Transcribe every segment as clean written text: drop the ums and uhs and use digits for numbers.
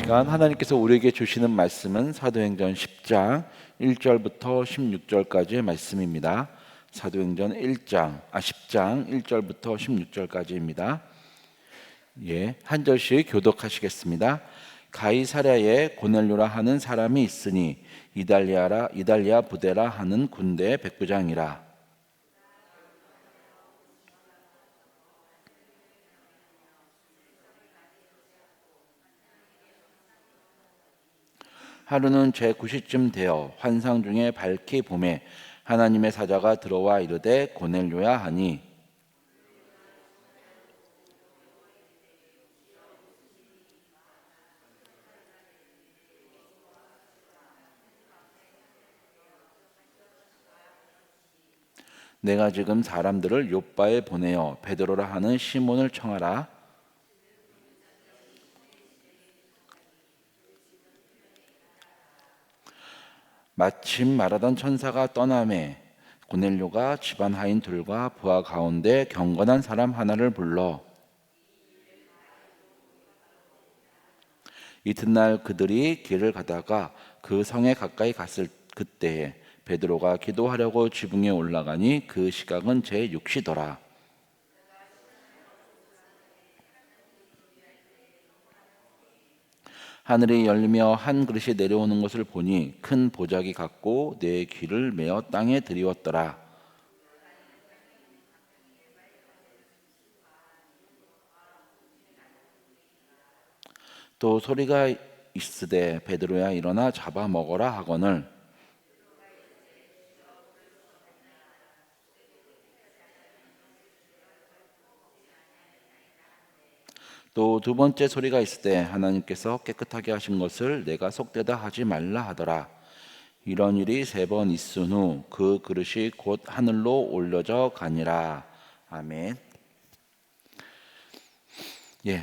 시간 하나님께서 우리에게 주시는 말씀은 사도행전 10장 1절부터 16절까지의 말씀입니다. 사도행전 10장 1절부터 16절까지입니다. 한 절씩 교독하시겠습니다. 가이사랴에 고넬료라 하는 사람이 있으니 이달리아 부데라 하는 군대 백부장이라. 하루는 제9시쯤 되어 환상 중에 밝히 봄에 하나님의 사자가 들어와 이르되 고넬료야 하니, 내가 지금 사람들을 요바에 보내어 베드로라 하는 시몬을 청하라. 마침 말하던 천사가 떠나매 고넬료가 집안 하인 둘과 부하 가운데 경건한 사람 하나를 불러 이튿날 그들이 길을 가다가 그 성에 가까이 갔을 그때에 베드로가 기도하려고 지붕에 올라가니 그 시각은 제6시더라. 하늘이 열리며 한 그릇이 내려오는 것을 보니 큰 보자기 같고 네 귀를 메어 땅에 들이웠더라. 또 소리가 있으되 베드로야 일어나 잡아 먹어라 하거늘. 또 두 번째 소리가 있으되 하나님께서 깨끗하게 하신 것을 내가 속되다 하지 말라 하더라. 이런 일이 3번 있은 후 그 그릇이 곧 하늘로 올려져 가니라. 아멘.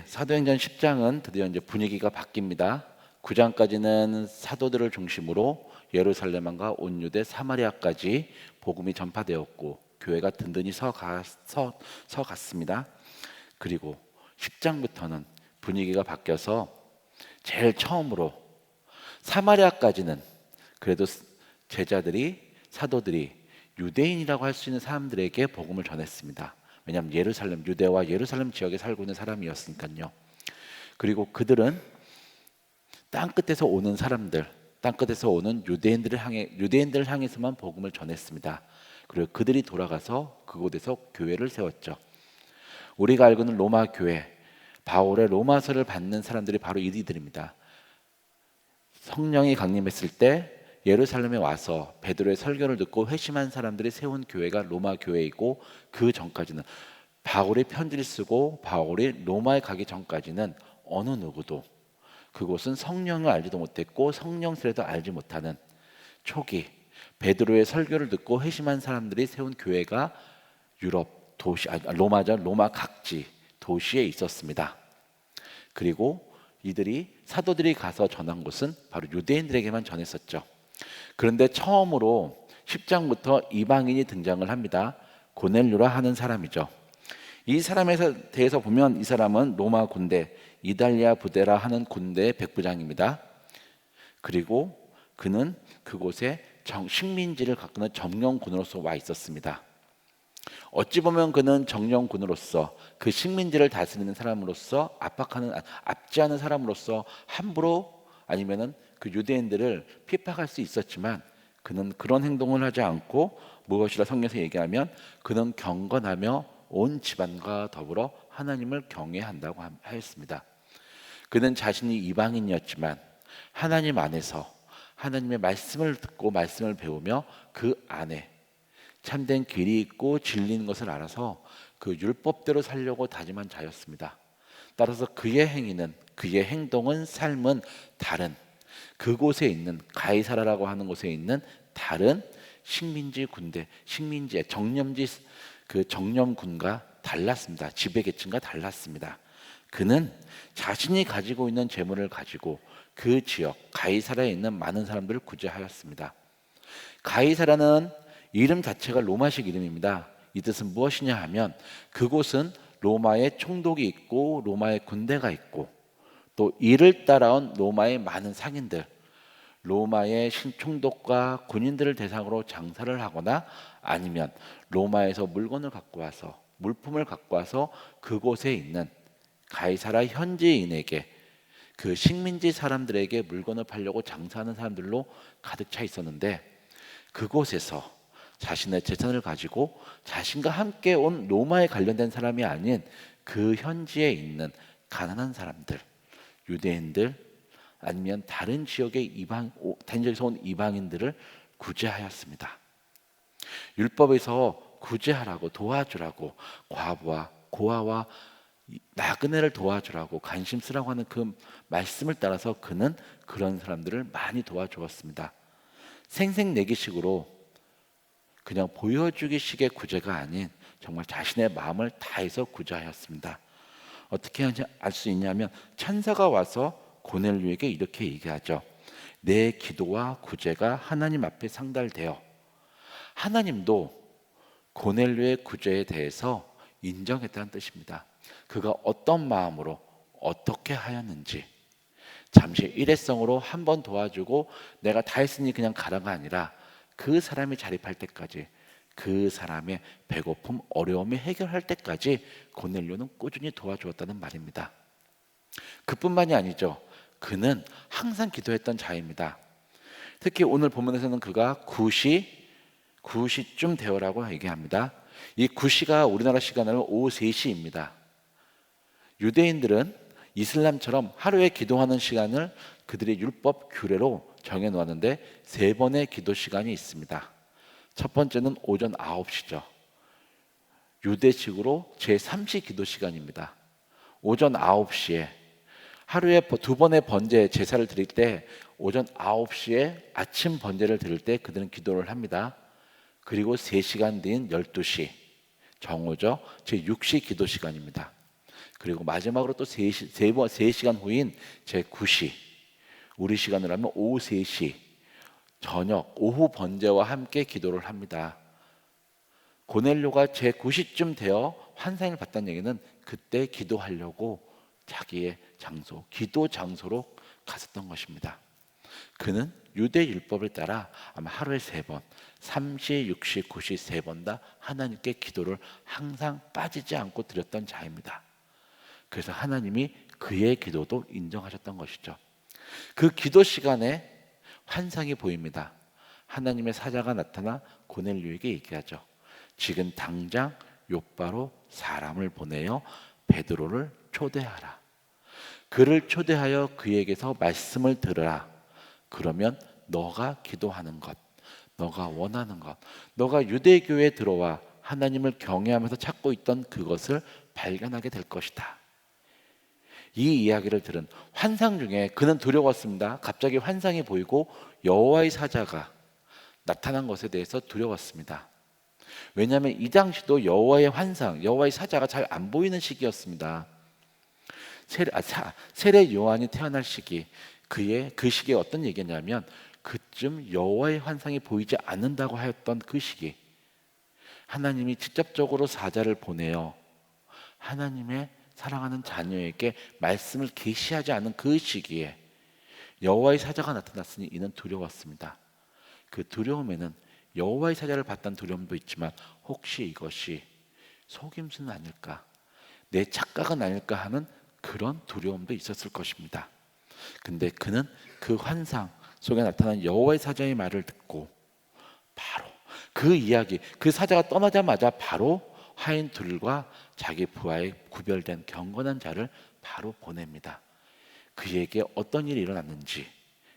사도행전 10장은 드디어 이제 분위기가 바뀝니다. 9장까지는 사도들을 중심으로 예루살렘과 온 유대 사마리아까지 복음이 전파되었고 교회가 든든히 서갔습니다. 그리고 10장부터는 분위기가 바뀌어서 제일 처음으로 사마리아까지는 그래도 사도들이 유대인이라고 할 수 있는 사람들에게 복음을 전했습니다. 왜냐하면 유대와 예루살렘 지역에 살고 있는 사람이었으니까요. 그리고 그들은 땅끝에서 오는 사람들, 땅끝에서 오는 유대인들을 향해서만 복음을 전했습니다. 그리고 그들이 돌아가서 그곳에서 교회를 세웠죠. 우리가 알고 있는 로마 교회, 바울의 로마서를 받는 사람들이 바로 이들입니다. 성령이 강림했을 때 예루살렘에 와서 베드로의 설교를 듣고 회심한 사람들이 세운 교회가 로마 교회이고, 그 전까지는 바울이 편지를 쓰고 바울이 로마에 가기 전까지는 어느 누구도 그곳은 성령을 알지도 못했고 성령 세례도 알지 못하는 초기 베드로의 설교를 듣고 회심한 사람들이 세운 교회가 로마 각지 도시에 있었습니다. 그리고 사도들이 가서 전한 곳은 바로 유대인들에게만 전했었죠. 그런데 처음으로 10장부터 이방인이 등장을 합니다. 고넬료라 하는 사람이죠. 이 사람에 대해서 보면 이 사람은 로마 군대 이달리아 부데라 하는 군대의 백부장입니다. 그리고 그는 그곳에 식민지를 갖고 있는 정령군으로서 와 있었습니다. 어찌 보면 그는 정령군으로서 그 식민지를 다스리는 사람으로서 압제하는 사람으로서 함부로 아니면은 그 유대인들을 핍박할 수 있었지만, 그는 그런 행동을 하지 않고 무엇이라 성경에서 얘기하면 그는 경건하며 온 집안과 더불어 하나님을 경외한다고 하였습니다. 그는 자신이 이방인이었지만 하나님 안에서 하나님의 말씀을 듣고 말씀을 배우며 그 안에 참된 길이 있고 진리인 것을 알아서 그 율법대로 살려고 다짐한 자였습니다. 따라서 그의 행동은, 삶은 다른 그곳에 있는 가이사라라고 하는 곳에 있는 다른 식민지의 정령군과 달랐습니다. 지배계층과 달랐습니다. 그는 자신이 가지고 있는 재물을 가지고 그 지역 가이사라에 있는 많은 사람들을 구제하였습니다. 가이사라는 이름 자체가 로마식 이름입니다. 이 뜻은 무엇이냐 하면 그곳은 로마의 총독이 있고 로마의 군대가 있고 또 이를 따라온 로마의 많은 상인들, 로마의 총독과 군인들을 대상으로 장사를 하거나 아니면 로마에서 물건을 갖고 와서 물품을 갖고 와서 그곳에 있는 가이사라 현지인에게 그 식민지 사람들에게 물건을 팔려고 장사하는 사람들로 가득 차 있었는데 그곳에서 자신의 재산을 가지고 자신과 함께 온 로마에 관련된 사람이 아닌 그 현지에 있는 가난한 사람들, 유대인들 아니면 다른 지역의 다른 지역에서 온 이방인들을 구제하였습니다. 율법에서 구제하라고 도와주라고 과부와 고아와 나그네를 도와주라고 관심 쓰라고 하는 그 말씀을 따라서 그는 그런 사람들을 많이 도와주었습니다. 생색내기식으로 그냥 보여주기식의 구제가 아닌 정말 자신의 마음을 다해서 구제하였습니다. 어떻게 알 수 있냐면 천사가 와서 고넬료에게 이렇게 얘기하죠. 내 기도와 구제가 하나님 앞에 상달되어 하나님도 고넬료의 구제에 대해서 인정했다는 뜻입니다. 그가 어떤 마음으로 어떻게 하였는지 잠시 일회성으로 한 번 도와주고 내가 다 했으니 그냥 가라가 아니라 그 사람이 자립할 때까지 그 사람의 배고픔, 어려움을 해결할 때까지 고넬료는 꾸준히 도와주었다는 말입니다. 그뿐만이 아니죠. 그는 항상 기도했던 자입니다. 특히 오늘 본문에서는 그가 9시쯤 되어라고 얘기합니다. 이 9시가 우리나라 시간으로 오후 3시입니다. 유대인들은 이슬람처럼 하루에 기도하는 시간을 그들의 율법 규례로 정해놓았는데 3번의 기도 시간이 있습니다. 첫 번째는 오전 9시죠. 유대식으로 제3시 기도 시간입니다. 오전 9시에 하루에 2번의 번제 제사를 드릴 때 오전 9시에 아침 번제를 드릴 때 그들은 기도를 합니다. 그리고 3시간 뒤인 12시 정오죠. 제6시 기도 시간입니다. 그리고 마지막으로 또 3시간 후인 제9시 우리 시간으로 하면 오후 3시 저녁 오후 번제와 함께 기도를 합니다. 고넬료가 제9시쯤 되어 환상을 봤다는 얘기는 그때 기도하려고 자기의 장소, 기도 장소로 갔었던 것입니다. 그는 유대 율법을 따라 아마 하루에 3번, 3시, 6시, 9시 3번 다 하나님께 기도를 항상 빠지지 않고 드렸던 자입니다. 그래서 하나님이 그의 기도도 인정하셨던 것이죠. 그 기도 시간에 환상이 보입니다. 하나님의 사자가 나타나 고넬료에게 얘기하죠. 지금 당장 욥바로 사람을 보내어 베드로를 초대하라. 그를 초대하여 그에게서 말씀을 들으라. 그러면 너가 기도하는 것, 너가 원하는 것, 너가 유대교에 들어와 하나님을 경외하면서 찾고 있던 그것을 발견하게 될 것이다. 이 이야기를 들은 환상 중에 그는 두려웠습니다. 갑자기 환상이 보이고 여호와의 사자가 나타난 것에 대해서 두려웠습니다. 왜냐하면 이 당시도 여호와의 환상, 여호와의 사자가 잘 안 보이는 시기였습니다. 세례 요한이 태어날 시기, 그 시기에 어떤 얘기냐면 그쯤 여호와의 환상이 보이지 않는다고 하였던 그 시기, 하나님이 직접적으로 사자를 보내어 하나님의 사랑하는 자녀에게 말씀을 계시하지 않은 그 시기에 여호와의 사자가 나타났으니 이는 두려웠습니다. 그 두려움에는 여호와의 사자를 봤다는 두려움도 있지만 혹시 이것이 속임수는 아닐까, 내 착각은 아닐까 하는 그런 두려움도 있었을 것입니다. 근데 그는 그 환상 속에 나타난 여호와의 사자의 말을 듣고 바로 그 이야기, 그 사자가 떠나자마자 바로 하인 둘과 자기 부하의 구별된 경건한 자를 바로 보냅니다. 그에게 어떤 일이 일어났는지,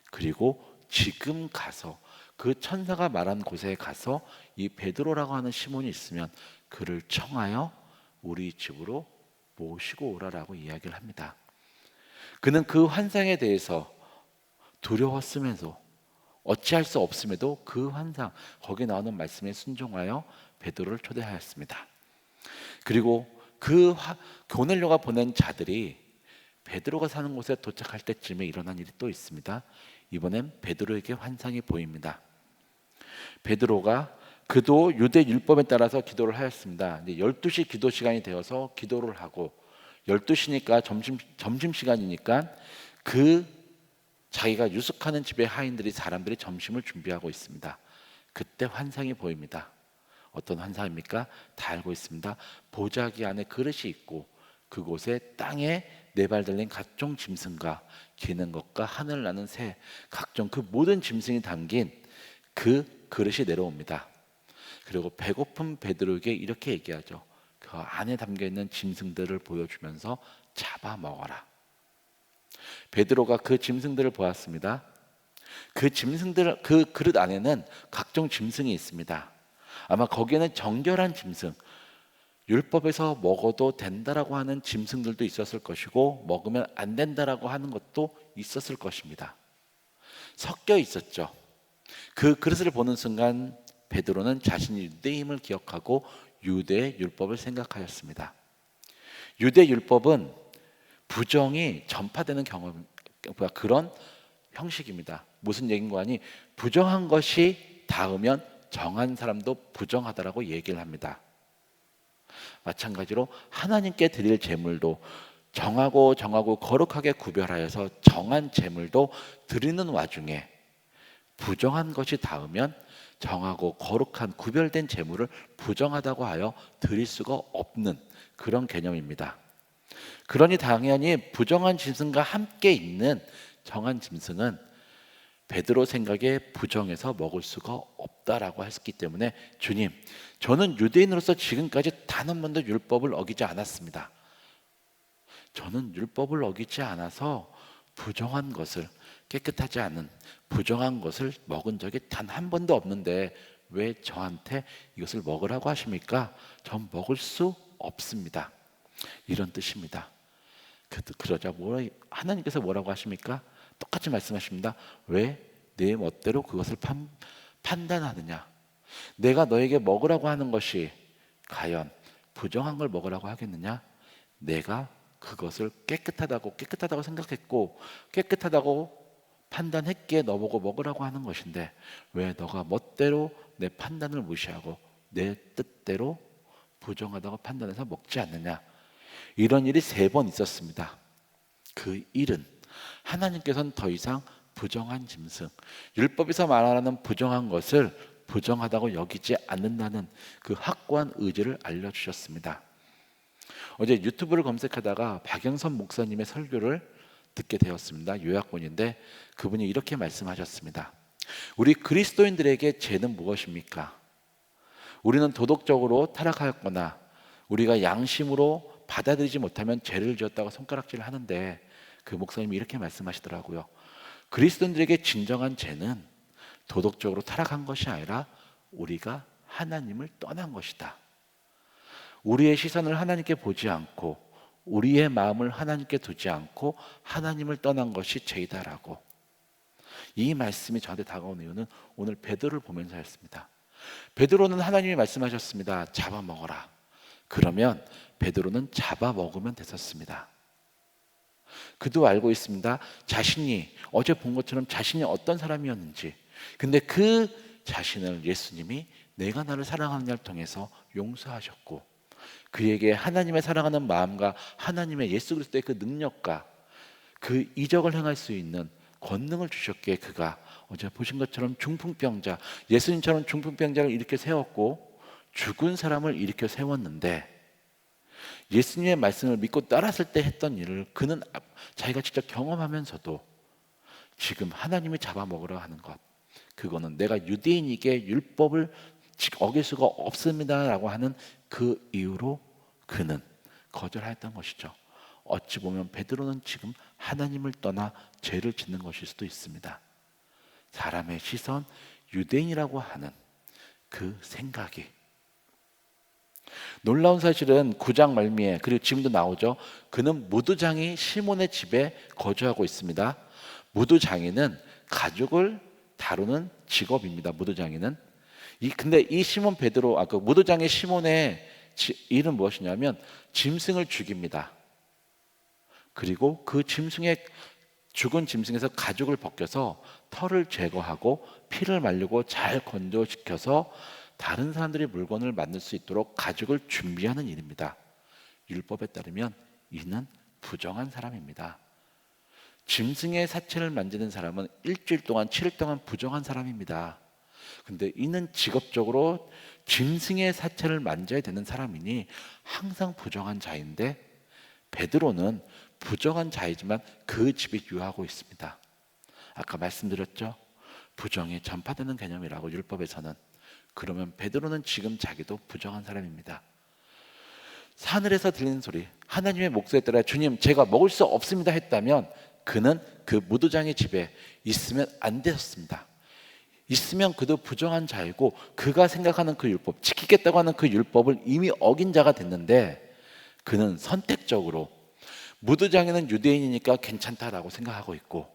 그리고 지금 가서 그 천사가 말한 곳에 가서 이 베드로라고 하는 시몬이 있으면 그를 청하여 우리 집으로 모시고 오라라고 이야기를 합니다. 그는 그 환상에 대해서 두려웠으면서 어찌할 수 없음에도 그 환상, 거기 나오는 말씀에 순종하여 베드로를 초대하였습니다. 그리고 고넬료가 보낸 자들이 베드로가 사는 곳에 도착할 때쯤에 일어난 일이 또 있습니다. 이번엔 베드로에게 환상이 보입니다. 베드로가 그도 유대 율법에 따라서 기도를 하였습니다. 12시 기도 시간이 되어서 기도를 하고 12시니까 점심시간이니까 그 자기가 유숙하는 집의 하인들이 사람들이 점심을 준비하고 있습니다. 그때 환상이 보입니다. 어떤 환상입니까? 다 알고 있습니다. 보자기 안에 그릇이 있고 그곳에 땅에 네 발 달린 각종 짐승과 기는 것과 하늘 나는 새 각종 그 모든 짐승이 담긴 그 그릇이 내려옵니다. 그리고 배고픈 베드로에게 이렇게 얘기하죠. 그 안에 담겨있는 짐승들을 보여주면서 잡아먹어라. 베드로가 그 짐승들을 보았습니다. 그 짐승들, 그 그릇 안에는 각종 짐승이 있습니다. 아마 거기에는 정결한 짐승, 율법에서 먹어도 된다라고 하는 짐승들도 있었을 것이고 먹으면 안 된다라고 하는 것도 있었을 것입니다. 섞여 있었죠. 그 그릇을 보는 순간 베드로는 자신이 유대임을 기억하고 유대의 율법을 생각하였습니다. 유대 율법은 부정이 전파되는 그런 형식입니다. 무슨 얘기인가 하니 부정한 것이 닿으면 정한 사람도 부정하다라고 얘기를 합니다. 마찬가지로 하나님께 드릴 제물도 정하고 거룩하게 구별하여서 정한 제물도 드리는 와중에 부정한 것이 닿으면 정하고 거룩한 구별된 제물을 부정하다고 하여 드릴 수가 없는 그런 개념입니다. 그러니 당연히 부정한 짐승과 함께 있는 정한 짐승은 베드로 생각에 부정해서 먹을 수가 없다라고 했기 때문에 주님, 저는 유대인으로서 지금까지 단 한 번도 율법을 어기지 않았습니다. 저는 율법을 어기지 않아서 부정한 것을 깨끗하지 않은 부정한 것을 먹은 적이 단 한 번도 없는데 왜 저한테 이것을 먹으라고 하십니까? 전 먹을 수 없습니다. 이런 뜻입니다. 그러자 하나님께서 뭐라고 하십니까? 똑같이 말씀하십니다. 왜 내 멋대로 그것을 판단하느냐? 내가 너에게 먹으라고 하는 것이 과연 부정한 걸 먹으라고 하겠느냐? 내가 그것을 깨끗하다고 생각했고 깨끗하다고 판단했기에 너보고 먹으라고 하는 것인데 왜 너가 멋대로 내 판단을 무시하고 내 뜻대로 부정하다고 판단해서 먹지 않느냐? 이런 일이 3번 있었습니다. 그 일은 하나님께서는 더 이상 부정한 짐승, 율법에서 말하는 부정한 것을 부정하다고 여기지 않는다는 그 확고한 의지를 알려주셨습니다. 어제 유튜브를 검색하다가 박영선 목사님의 설교를 듣게 되었습니다. 요약본인데 그분이 이렇게 말씀하셨습니다. 우리 그리스도인들에게 죄는 무엇입니까? 우리는 도덕적으로 타락하였거나 우리가 양심으로 받아들이지 못하면 죄를 지었다고 손가락질을 하는데 그 목사님이 이렇게 말씀하시더라고요. 그리스도인들에게 진정한 죄는 도덕적으로 타락한 것이 아니라 우리가 하나님을 떠난 것이다. 우리의 시선을 하나님께 보지 않고 우리의 마음을 하나님께 두지 않고 하나님을 떠난 것이 죄이다라고. 이 말씀이 저한테 다가온 이유는 오늘 베드로를 보면서였습니다. 베드로는 하나님이 말씀하셨습니다. 잡아먹어라. 그러면 베드로는 잡아먹으면 됐었습니다. 그도 알고 있습니다. 자신이 어제 본 것처럼 자신이 어떤 사람이었는지. 근데 그 자신을 예수님이 내가 나를 사랑하는 자를 통해서 용서하셨고 그에게 하나님의 사랑하는 마음과 하나님의 예수 그리스도의 그 능력과 그 이적을 행할 수 있는 권능을 주셨기에 그가 어제 보신 것처럼 중풍병자, 예수님처럼 중풍병자를 일으켜 세웠고 죽은 사람을 일으켜 세웠는데 예수님의 말씀을 믿고 따랐을 때 했던 일을 그는 자기가 직접 경험하면서도 지금 하나님이 잡아먹으려 하는 것, 그거는 내가 유대인에게 율법을 어길 수가 없습니다라고 하는 그 이유로 그는 거절하였던 것이죠. 어찌 보면 베드로는 지금 하나님을 떠나 죄를 짓는 것일 수도 있습니다. 사람의 시선, 유대인이라고 하는 그 생각이. 놀라운 사실은 9장 말미에 그리고 지금도 나오죠. 그는 무두장이 시몬의 집에 거주하고 있습니다. 무두장이는 가족을 다루는 직업입니다. 무두장이는. 근데 이 시몬 베드로, 그 무두장의 시몬의 일은 무엇이냐면 짐승을 죽입니다. 그리고 그 죽은 짐승에서 가죽을 벗겨서 털을 제거하고 피를 말리고 잘 건조시켜서 다른 사람들이 물건을 만들 수 있도록 가죽을 준비하는 일입니다. 율법에 따르면 이는 부정한 사람입니다. 짐승의 사체를 만지는 사람은 일주일 동안 7일 동안 부정한 사람입니다. 근데 이는 직업적으로 짐승의 사체를 만져야 되는 사람이니 항상 부정한 자인데, 베드로는 부정한 자이지만 그 집에 유하고 있습니다. 아까 말씀드렸죠? 부정이 전파되는 개념이라고, 율법에서는. 그러면 베드로는 지금 자기도 부정한 사람입니다. 하늘에서 들리는 소리, 하나님의 목소리에 따라 주님 제가 먹을 수 없습니다 했다면 그는 그 무도장의 집에 있으면 안 되었습니다. 있으면 그도 부정한 자이고 그가 생각하는 그 율법, 지키겠다고 하는 그 율법을 이미 어긴 자가 됐는데, 그는 선택적으로 무도장에는 유대인이니까 괜찮다라고 생각하고 있고,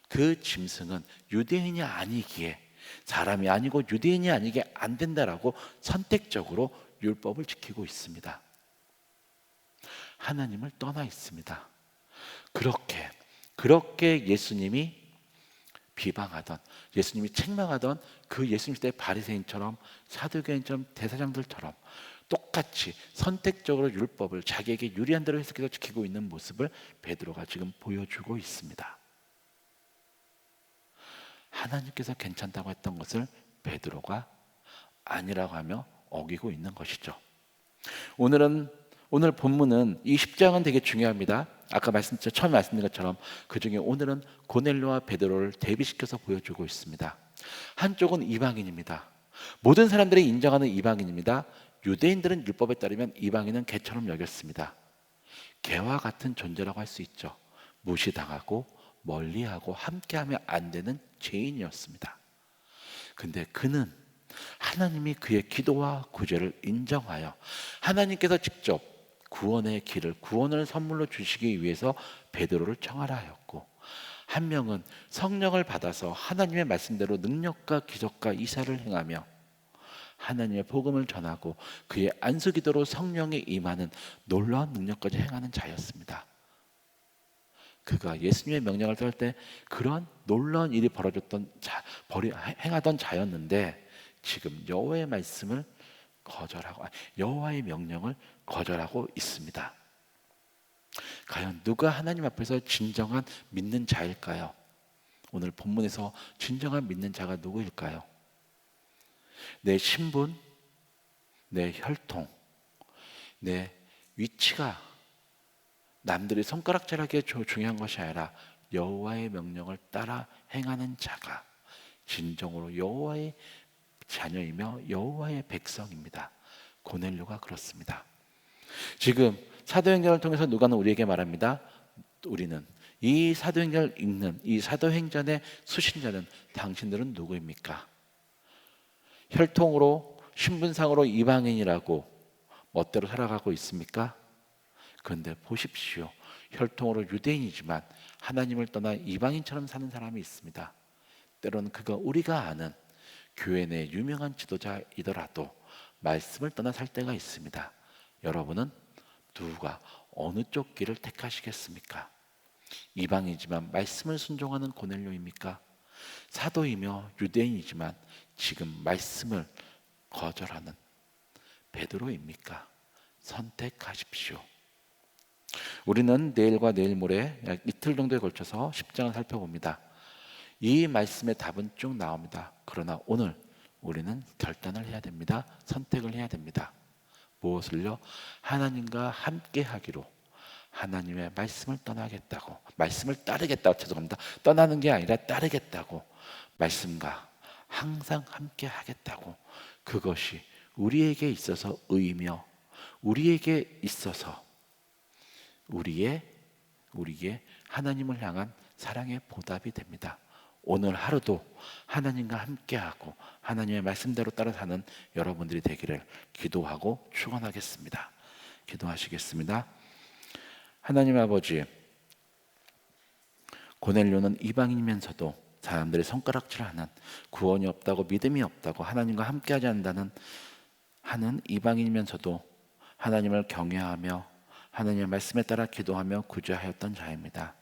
그 짐승은 유대인이 아니기에, 사람이 아니고 유대인이 아니게 안 된다라고 선택적으로 율법을 지키고 있습니다. 하나님을 떠나 있습니다. 그렇게 예수님이 비방하던, 예수님이 책망하던 그 예수님 시대의 바리새인처럼, 사두개인처럼, 대사장들처럼 똑같이 선택적으로 율법을 자기에게 유리한 대로 해석해서 지키고 있는 모습을 베드로가 지금 보여주고 있습니다. 하나님께서 괜찮다고 했던 것을 베드로가 아니라고 하며 어기고 있는 것이죠. 오늘 본문은 이 10장은 되게 중요합니다. 아까 처음에 말씀드린 것처럼 그 중에 오늘은 고넬료와 베드로를 대비시켜서 보여주고 있습니다. 한쪽은 이방인입니다. 모든 사람들이 인정하는 이방인입니다. 유대인들은 율법에 따르면 이방인은 개처럼 여겼습니다. 개와 같은 존재라고 할 수 있죠. 무시당하고 멀리하고 함께하면 안 되는 죄인이었습니다. 근데 그는 하나님이 그의 기도와 구제를 인정하여 하나님께서 직접 구원의 길을, 구원을 선물로 주시기 위해서 베드로를 청하라 하였고, 한 명은 성령을 받아서 하나님의 말씀대로 능력과 기적과 이사를 행하며 하나님의 복음을 전하고 그의 안수기도로 성령이 임하는 놀라운 능력까지 행하는 자였습니다. 그가 예수님의 명령을 따를 때 그런 놀라운 일이 행하던 자였는데, 지금 여호와의 말씀을 거절하고, 여호와의 명령을 거절하고 있습니다. 과연 누가 하나님 앞에서 진정한 믿는 자일까요? 오늘 본문에서 진정한 믿는 자가 누구일까요? 내 신분, 내 혈통, 내 위치가 남들이 손가락질하기에 중요한 것이 아니라 여호와의 명령을 따라 행하는 자가 진정으로 여호와의 자녀이며 여호와의 백성입니다. 고넬료가 그렇습니다. 지금 사도행전을 통해서 누가는 우리에게 말합니다. 우리는 이 사도행전을 읽는 이 사도행전의 수신자는 당신들은 누구입니까? 혈통으로, 신분상으로 이방인이라고 멋대로 살아가고 있습니까? 그런데 보십시오. 혈통으로 유대인이지만 하나님을 떠나 이방인처럼 사는 사람이 있습니다. 때로는 그가 우리가 아는 교회 내 유명한 지도자이더라도 말씀을 떠나 살 때가 있습니다. 여러분은 누가 어느 쪽 길을 택하시겠습니까? 이방이지만 말씀을 순종하는 고넬료입니까? 사도이며 유대인이지만 지금 말씀을 거절하는 베드로입니까? 선택하십시오. 우리는 내일과 내일 모레 약 이틀 정도에 걸쳐서 10장을 살펴봅니다. 이 말씀의 답은 쭉 나옵니다. 그러나 오늘 우리는 결단을 해야 됩니다. 선택을 해야 됩니다. 무엇을요? 하나님과 함께 하기로, 하나님의 말씀을 떠나겠다고, 말씀을 따르겠다고, 죄송합니다. 떠나는 게 아니라 따르겠다고, 말씀과 항상 함께 하겠다고, 그것이 우리에게 있어서 의미며 우리에게 있어서 우리의 하나님을 향한 사랑의 보답이 됩니다. 오늘 하루도 하나님과 함께하고 하나님의 말씀대로 따라 사는 여러분들이 되기를 기도하고 축원하겠습니다. 기도하시겠습니다. 하나님 아버지, 고넬료는 이방인이면서도 사람들이 손가락질하는, 구원이 없다고, 믿음이 없다고, 하나님과 함께하지 않는다는 하는 이방인이면서도 하나님을 경외하며 하나님의 말씀에 따라 기도하며 구제하였던 자입니다.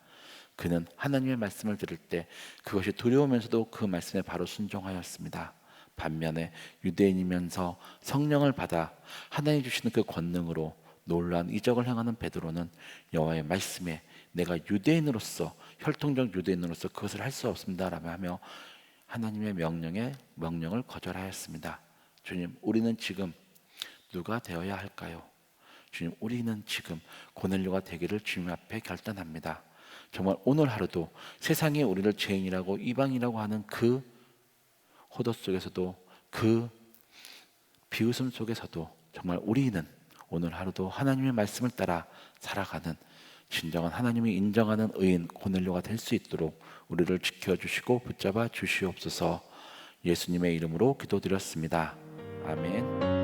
그는 하나님의 말씀을 들을 때 그것이 두려우면서도 그 말씀에 바로 순종하였습니다. 반면에 유대인이면서 성령을 받아 하나님이 주시는 그 권능으로 놀라운 이적을 행하는 베드로는 여호와의 말씀에 내가 유대인으로서, 혈통적 유대인으로서 그것을 할 수 없습니다라고 하며 하나님의 명령을 거절하였습니다. 주님, 우리는 지금 누가 되어야 할까요? 주님, 우리는 지금 고넬료가 되기를 주님 앞에 결단합니다. 정말 오늘 하루도 세상에 우리를 죄인이라고 이방이라고 하는 그 호도 속에서도, 그 비웃음 속에서도 정말 우리는 오늘 하루도 하나님의 말씀을 따라 살아가는 진정한 하나님이 인정하는 의인 고넬료가 될 수 있도록 우리를 지켜주시고 붙잡아 주시옵소서. 예수님의 이름으로 기도드렸습니다. 아멘.